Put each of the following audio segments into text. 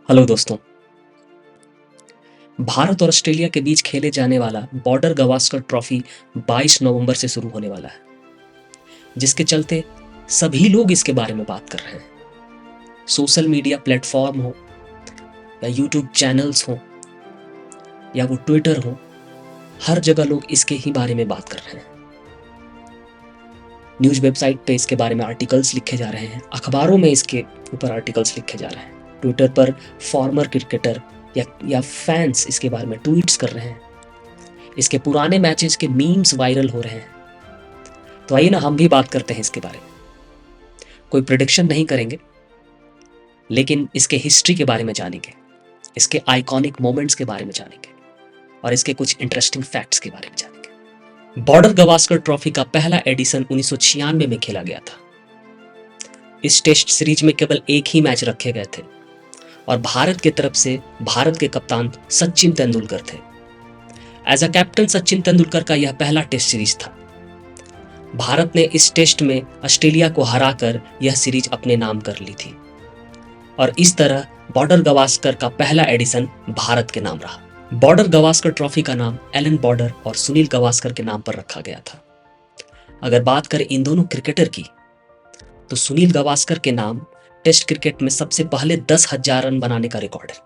Hello दोस्तों। भारत और Australia के बीच खेले जाने वाला बॉर्डर गवास्कर ट्रॉफी 22 नवंबर से शुरू होने वाला है, जिसके चलते सभी लोग इसके बारे में बात कर रहे हैं। सोशल मीडिया प्लेटफॉर्म हो या यूट्यूब चैनल्स हो या वो ट्विटर हो, हर जगह लोग इसके ही बारे में बात कर रहे हैं। न्यूज़ वेबसाइट पे इसके बारे में आर्टिकल्स लिखे जा रहे हैं, अखबारों में इसके ऊपर आर्टिकल्स लिखे जा रहे हैं, ट्विटर पर फॉर्मर क्रिकेटर या फैंस इसके बारे में ट्वीट्स कर रहे हैं, इसके पुराने मैचेस के मीम्स वायरल हो रहे हैं। तो आइए ना हम भी बात करते हैं इसके बारे में। कोई प्रेडिक्शन नहीं करेंगे, लेकिन इसके हिस्ट्री के बारे में जानेंगे, इसके आइकॉनिक मोमेंट्स के बारे में जानेंगे और इसके कुछ इंटरेस्टिंग फैक्ट्स के बारे में जानेंगे। बॉर्डर गवास्कर ट्रॉफी का पहला एडिशन 1996 में खेला गया था। इस टेस्ट सीरीज में केवल एक ही मैच रखे गए थे और भारत की तरफ से भारत के कप्तान सचिन तेंदुलकर थे। As a captain Sachin Tendulkar का यह पहला टेस्ट सीरीज था। भारत ने इस टेस्ट में ऑस्ट्रेलिया को हराकर यह सीरीज अपने नाम कर ली थी और इस तरह बॉर्डर गवास्कर का पहला एडिशन भारत के नाम रहा। बॉर्डर गवास्कर ट्रॉफी का नाम एलन बॉर्डर और सुनील गावस्कर के नाम पर रखा गया था। अगर बात करें इन दोनों क्रिकेटर की, तो सुनील गावस्कर के नाम टेस्ट क्रिकेट में सबसे पहले 10,000 रन बनाने का रिकॉर्ड है,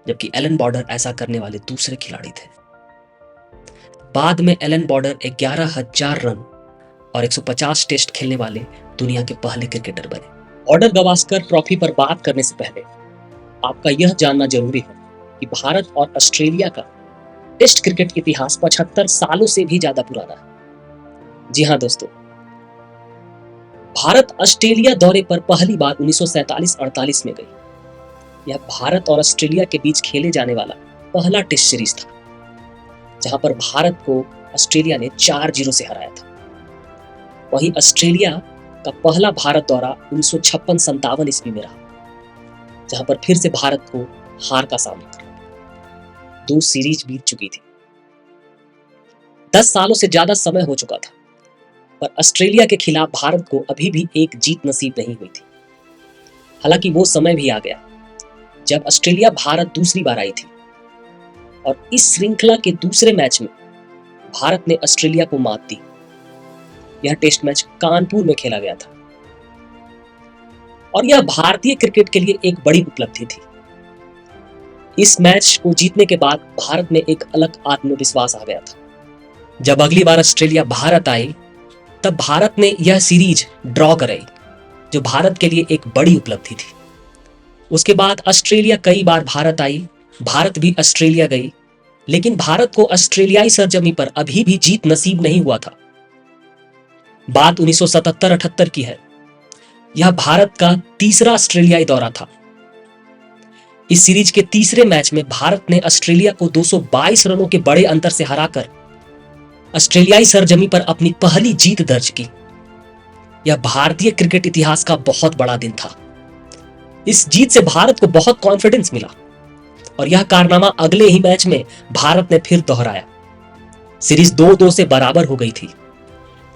जबकि एलन बॉर्डर ऐसा करने वाले दूसरे खिलाड़ी थे। बाद में एलन बॉर्डर 11,000 रन और 150 टेस्ट खेलने वाले दुनिया के पहले क्रिकेटर बने। बॉर्डर गवास्कर ट्रॉफी पर बात करने से पहले आपका यह जानना जरूरी है कि भारत और ऑस्ट्रेलिया का टेस्ट क्रिकेट इतिहास 75 सालों से भी ज्यादा पुराना है। जी हाँ दोस्तों, भारत ऑस्ट्रेलिया दौरे पर पहली बार 1947-48 में गई। यह भारत और ऑस्ट्रेलिया के बीच खेले जाने वाला पहला टेस्ट सीरीज था, जहां पर भारत को ऑस्ट्रेलिया ने 4-0 से हराया था। वहीं ऑस्ट्रेलिया का पहला भारत दौरा 1956-57 ईस्वी में रहा, जहां पर फिर से भारत को हार का सामना करना पड़ा। 2 सीरीज बीत चुकी थी, 10 सालों से ज्यादा समय हो चुका था, पर ऑस्ट्रेलिया के खिलाफ भारत को अभी भी एक जीत नसीब नहीं हुई थी। हालांकि वो समय भी आ गया जब ऑस्ट्रेलिया भारत दूसरी बार आई थी और इस श्रृंखला के दूसरे मैच में भारत ने ऑस्ट्रेलिया को मात दी। यह टेस्ट मैच कानपुर में खेला गया था और यह भारतीय क्रिकेट के लिए एक बड़ी उपलब्धि थी। इस मैच को जीतने के बाद भारत में एक अलग आत्मविश्वास आ गया था। जब अगली बार ऑस्ट्रेलिया भारत आई, तब भारत ने यह सीरीज ड्रॉ कराई, जो भारत के लिए एक बड़ी उपलब्धि थी। उसके बाद ऑस्ट्रेलिया कई बार भारत आई, भारत भी ऑस्ट्रेलिया गई, लेकिन भारत को ऑस्ट्रेलियाई सरजमी पर अभी भी जीत नसीब नहीं हुआ था। बात 1977-78 की है। यह भारत का तीसरा ऑस्ट्रेलियाई दौरा था। इस सीरीज के तीसरे मैच में भारत ने ऑस्ट्रेलिया को 222 रनों के बड़े अंतर से हराकर ऑस्ट्रेलियाई सरजमी पर अपनी पहली जीत दर्ज की। यह भारतीय क्रिकेट इतिहास का बहुत बड़ा दिन था। इस जीत से भारत को बहुत कॉन्फिडेंस मिला और यह कारनामा अगले ही मैच में भारत ने फिर दोहराया। सीरीज 2-2 से बराबर हो गई थी,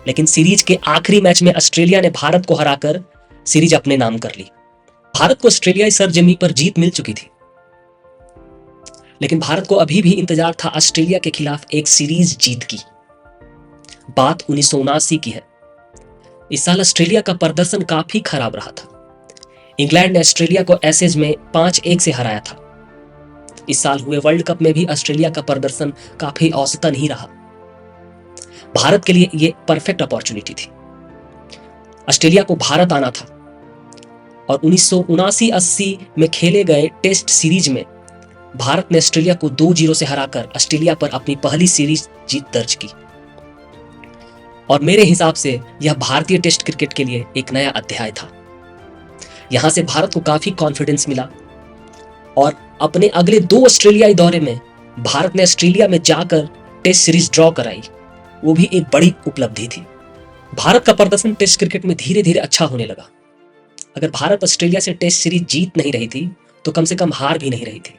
लेकिन सीरीज के आखिरी मैच में ऑस्ट्रेलिया ने भारत को हराकर सीरीज अपने नाम कर ली। भारत को ऑस्ट्रेलियाई सरजमी पर जीत मिल चुकी थी, लेकिन भारत को अभी भी इंतजार था ऑस्ट्रेलिया के खिलाफ एक सीरीज जीत की। बात 1979 की है। इस साल ऑस्ट्रेलिया का प्रदर्शन काफी खराब रहा था। इंग्लैंड ने ऑस्ट्रेलिया को एशेज में 5-1 से हराया था। इस साल हुए वर्ल्ड कप में भी ऑस्ट्रेलिया का प्रदर्शन काफी औसतन ही रहा। भारत के लिए यह परफेक्ट अपॉर्चुनिटी थी। ऑस्ट्रेलिया को भारत आना था और 1979-80 में खेले गए टेस्ट सीरीज में भारत ने ऑस्ट्रेलिया को 2-0 से हराकर ऑस्ट्रेलिया पर अपनी पहली सीरीज जीत दर्ज की। और मेरे हिसाब से यह भारतीय टेस्ट क्रिकेट के लिए एक नया अध्याय था। यहां से भारत को काफी कॉन्फिडेंस मिला और अपने अगले 2 ऑस्ट्रेलियाई दौरे में भारत ने ऑस्ट्रेलिया में जाकर टेस्ट सीरीज ड्रॉ कराई। वो भी एक बड़ी उपलब्धि थी। भारत का प्रदर्शन टेस्ट क्रिकेट में धीरे धीरे अच्छा होने लगा। अगर भारत ऑस्ट्रेलिया से टेस्ट सीरीज जीत नहीं रही थी, तो कम से कम हार भी नहीं रही थी।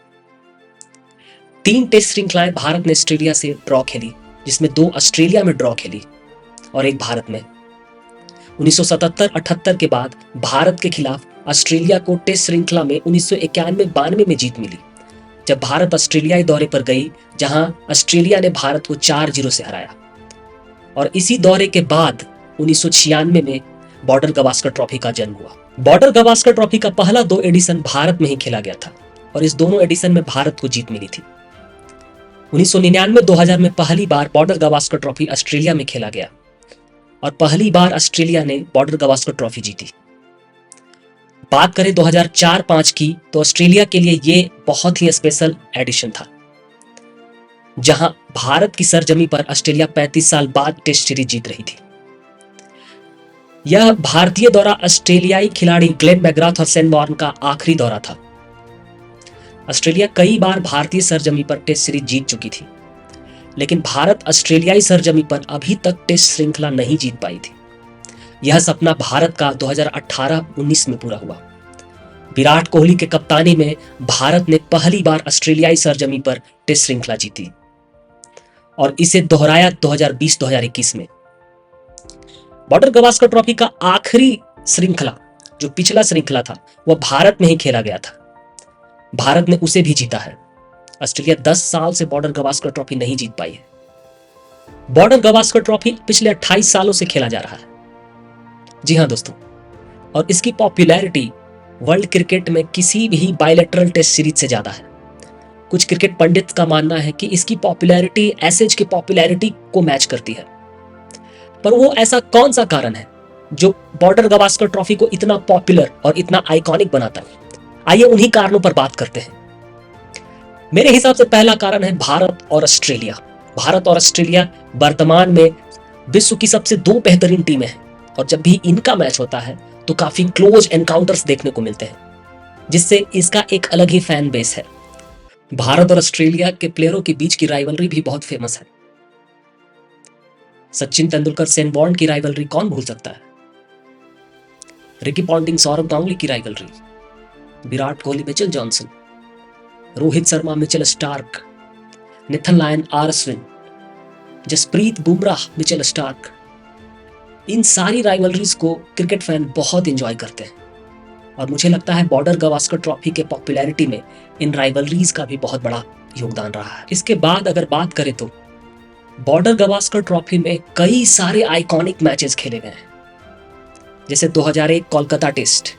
3 टेस्ट श्रृंखलाएं भारत ने ऑस्ट्रेलिया से ड्रॉ खेली, जिसमें 2 ऑस्ट्रेलिया में ड्रॉ खेली और एक भारत में। 1977-78 के बाद भारत के खिलाफ ऑस्ट्रेलिया को टेस्ट श्रृंखला में 1991-92 में जीत मिली, जब भारत ऑस्ट्रेलियाई दौरे पर गई, जहां ऑस्ट्रेलिया ने भारत को 4-0 से हराया। और इसी दौरे के बाद 1996 में बॉर्डर गावस्कर ट्रॉफी का जन्म हुआ। बॉर्डर गावस्कर ट्रॉफी का पहला 2 एडिशन भारत में ही खेला गया था और इस दोनों एडिशन में भारत को जीत मिली थी। 1999-2000 में पहली बार बॉर्डर गावस्कर ट्रॉफी ऑस्ट्रेलिया में खेला गया और पहली बार ऑस्ट्रेलिया ने बॉर्डर गावस्कर ट्रॉफी जीती। बात करें 2004-05 की, तो ऑस्ट्रेलिया के लिए ये बहुत ही स्पेशल एडिशन था, जहां भारत की सरजमी पर ऑस्ट्रेलिया 35 साल बाद टेस्ट सीरीज जीत रही थी। यह भारतीय दौरा ऑस्ट्रेलियाई खिलाड़ी ग्लेन मैकग्राथ और शेन वॉर्न का आखिरी दौरा था। ऑस्ट्रेलिया कई बार भारतीय सरजमी पर टेस्ट सीरीज जीत चुकी थी, लेकिन भारत ऑस्ट्रेलियाई सरजमी पर अभी तक टेस्ट श्रृंखला नहीं जीत पाई थी। यह सपना भारत का 2018-19 में पूरा हुआ। विराट कोहली के कप्तानी में भारत ने पहली बार ऑस्ट्रेलियाई सरजमी पर टेस्ट श्रृंखला जीती और इसे दोहराया 2020-2021 में। बॉर्डर गावस्कर ट्रॉफी का आखिरी श्रृंखला, जो पिछला श्रृंखला था, वह भारत में ही खेला गया था। भारत ने उसे भी जीता है। ऑस्ट्रेलिया 10 साल से बॉर्डर गावस्कर ट्रॉफी नहीं जीत पाई है। बॉर्डर गावस्कर ट्रॉफी पिछले 28 सालों से खेला जा रहा है। जी हां दोस्तों, और इसकी पॉपुलैरिटी वर्ल्ड क्रिकेट में किसी भी बायलैटरल टेस्ट सीरीज से ज्यादा है। कुछ क्रिकेट पंडित का मानना है कि इसकी पॉपुलैरिटी एसएच की पॉपुलैरिटी को मैच करती है। पर वो ऐसा कौन सा कारण है जो बॉर्डर गावस्कर ट्रॉफी को इतना पॉपुलर और इतना आइकॉनिक बनाता है? आइए उन्हीं कारणों पर बात करते हैं। मेरे हिसाब से पहला कारण है भारत और ऑस्ट्रेलिया। भारत और ऑस्ट्रेलिया वर्तमान में विश्व की सबसे 2 बेहतरीन टीमें हैं और जब भी इनका मैच होता है तो काफी क्लोज एनकाउंटर्स देखने को मिलते हैं, जिससे इसका एक अलग ही फैन बेस है। भारत और ऑस्ट्रेलिया के प्लेयरों के बीच की राइवलरी भी बहुत फेमस है। सचिन तेंदुलकर शेन वॉर्न की राइवलरी कौन भूल सकता है? रिकी पॉन्टिंग सौरव गांगुली की rivalry, Virat Kohli Mitchell Johnson, Rohit Sharma Mitchell Starc, Nathan Lyon R Ashwin, Jasprit Bumrah Mitchell Starc. इन सारी राइवलरीज को क्रिकेट फैन बहुत एंजॉय करते हैं और मुझे लगता है बॉर्डर गावस्कर ट्रॉफी के पॉपुलैरिटी में इन राइवलरीज का भी बहुत बड़ा योगदान रहा है। इसके बाद अगर बात करें तो बॉर्डर गावस्कर ट्रॉफी में कई सारे आइकॉनिक मैचेस खेले गए हैं, जैसे 2001 कोलकाता टेस्ट,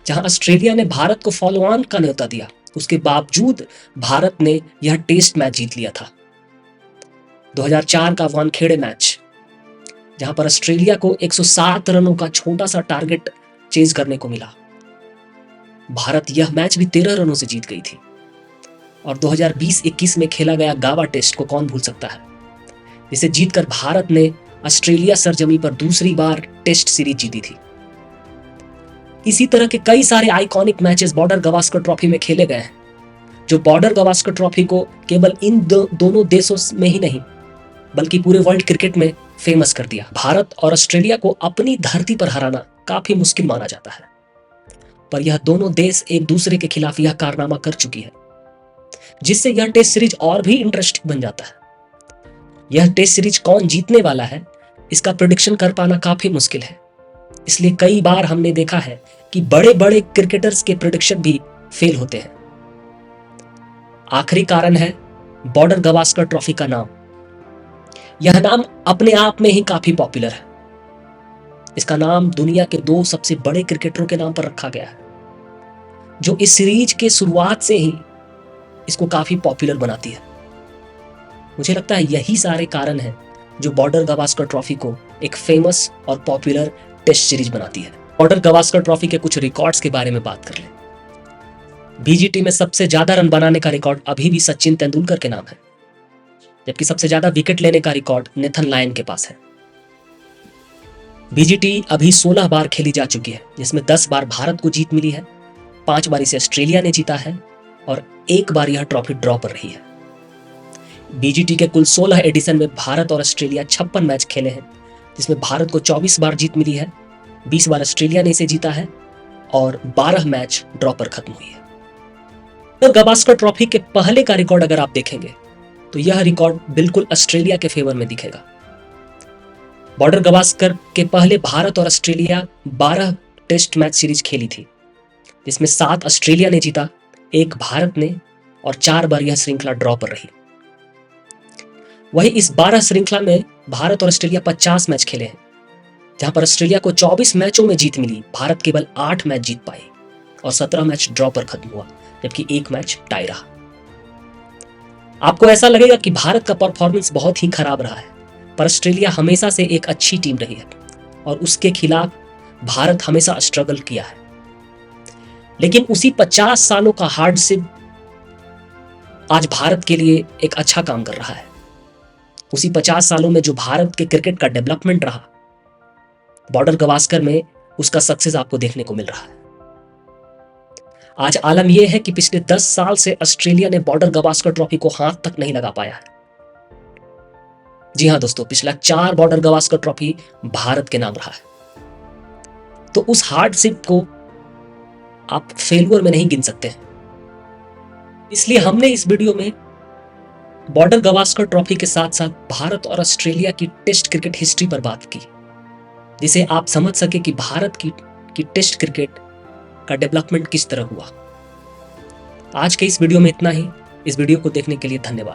जहां ऑस्ट्रेलिया ने भारत को फॉलो ऑन का न्योता दिया, उसके बावजूद भारत ने यह टेस्ट मैच जीत लिया था। 2004 का वानखेड़े मैच, जहां पर ऑस्ट्रेलिया को 107 रनों का छोटा सा टारगेट चेज करने को मिला। भारत यह मैच भी 13 रनों से जीत गई थी। और 2020-21 में खेला गया गावा टेस्ट को कौन भूल सकता है, जिसे जीतकर भारत ने ऑस्ट्रेलिया सरजमी पर दूसरी बार टेस्ट सीरीज जीती थी। इसी तरह के कई सारे iconic matches border Gavaskar trophy में खेले गए हैं, जो बॉर्डर गावस्कर ट्रॉफी को केवल इन दोनों देशों में ही नहीं बल्कि पूरे वर्ल्ड क्रिकेट में फेमस कर दिया। भारत और ऑस्ट्रेलिया को अपनी धरती पर हराना काफी मुश्किल माना जाता है, पर यह दोनों देश एक दूसरे के खिलाफ यह कारनामा कर चुकी है, जिससे यह टेस्ट सीरीज और भी इंटरेस्टिंग बन जाता है। यह टेस्ट सीरीज कौन जीतने वाला है, इसका प्रेडिक्शन कर पाना काफी मुश्किल है। इसलिए कई बार हमने देखा है कि बड़े बड़े क्रिकेटर्स के प्रेडिक्शन भी फेल होते हैं। आखिरी कारण है बॉर्डर गावस्कर ट्रॉफी का नाम। यह नाम अपने आप में ही काफी पॉपुलर है। इसका नाम दुनिया के 2 सबसे बड़े क्रिकेटरों के नाम पर रखा गया है, जो इस सीरीज के शुरुआत से ही इसको काफी पॉपुलर बनाती है। मुझे लगता है यही सारे कारण हैं जो बॉर्डर गावस्कर ट्रॉफी को एक फेमस और पॉपुलर टेस्ट सीरीज बनाती है। बॉर्डर गावस्कर ट्रॉफी के कुछ रिकॉर्ड्स के बारे में बात कर लें। बीजीटी में सबसे ज्यादा रन बनाने का रिकॉर्ड अभी भी सचिन तेंदुलकर के नाम है, जबकि सबसे ज्यादा विकेट लेने का रिकॉर्ड नेथन लायन के पास है। बीजीटी अभी 16 बार खेली जा चुकी है, जिसमें 10 बार भारत को जीत मिली है, 5 बार इसे ऑस्ट्रेलिया ने जीता है और 1 बार यह ट्रॉफी ड्रॉ पर रही है। बीजीटी के कुल 16 एडिशन में भारत और ऑस्ट्रेलिया 56 मैच खेले हैं, जिसमें भारत को 24 बार जीत मिली है, 20 बार ऑस्ट्रेलिया ने इसे जीता है और 12 मैच ड्रॉ पर खत्म हुई है। तो गावस्कर ट्रॉफी के पहले का रिकॉर्ड अगर आप देखेंगे तो यह रिकॉर्ड बिल्कुल ऑस्ट्रेलिया के फेवर में दिखेगा। बॉर्डर गावस्कर के पहले भारत और ऑस्ट्रेलिया 12 टेस्ट मैच सीरीज खेली थी, जिसमें 7 ऑस्ट्रेलिया ने जीता, 1 भारत ने और 4 बार यह श्रृंखला ड्रॉ पर रही। वही इस 12 श्रृंखला में भारत और ऑस्ट्रेलिया 50 मैच खेले हैं, जहां पर ऑस्ट्रेलिया को 24 मैचों में जीत मिली, भारत केवल 8 मैच जीत पाए और 17 मैच ड्रॉ पर खत्म हुआ, जबकि 1 मैच टाई रहा। आपको ऐसा लगेगा कि भारत का परफॉर्मेंस बहुत ही खराब रहा है, पर ऑस्ट्रेलिया हमेशा से एक अच्छी टीम रही है और उसके खिलाफ भारत हमेशा स्ट्रगल किया है। लेकिन उसी 50 सालों का हार्डशिप आज भारत के लिए एक अच्छा काम कर रहा है। उसी 50 सालों में जो भारत के क्रिकेट का डेवलपमेंट रहा, बॉर्डर गवास्कर में उसका सक्सेस आपको देखने को मिल रहा है। आज आलम यह है कि पिछले 10 साल से ऑस्ट्रेलिया ने बॉर्डर गवास्कर ट्रॉफी को हाथ तक नहीं लगा पाया है। जी हां दोस्तों, पिछला 4 बॉर्डर गवास्कर ट्रॉफी भारत के नाम रहा है। तो उस हार्डशिप को आप फेलियर में नहीं गिन सकते हैं। इसलिए हमने इस वीडियो में बॉर्डर गवास्कर ट्रॉफी के साथ साथ भारत और ऑस्ट्रेलिया की टेस्ट क्रिकेट हिस्ट्री पर बात की, जिसे आप समझ सके कि भारत की टेस्ट क्रिकेट का डेवलपमेंट किस तरह हुआ। आज के इस वीडियो में इतना ही। इस वीडियो को देखने के लिए धन्यवाद।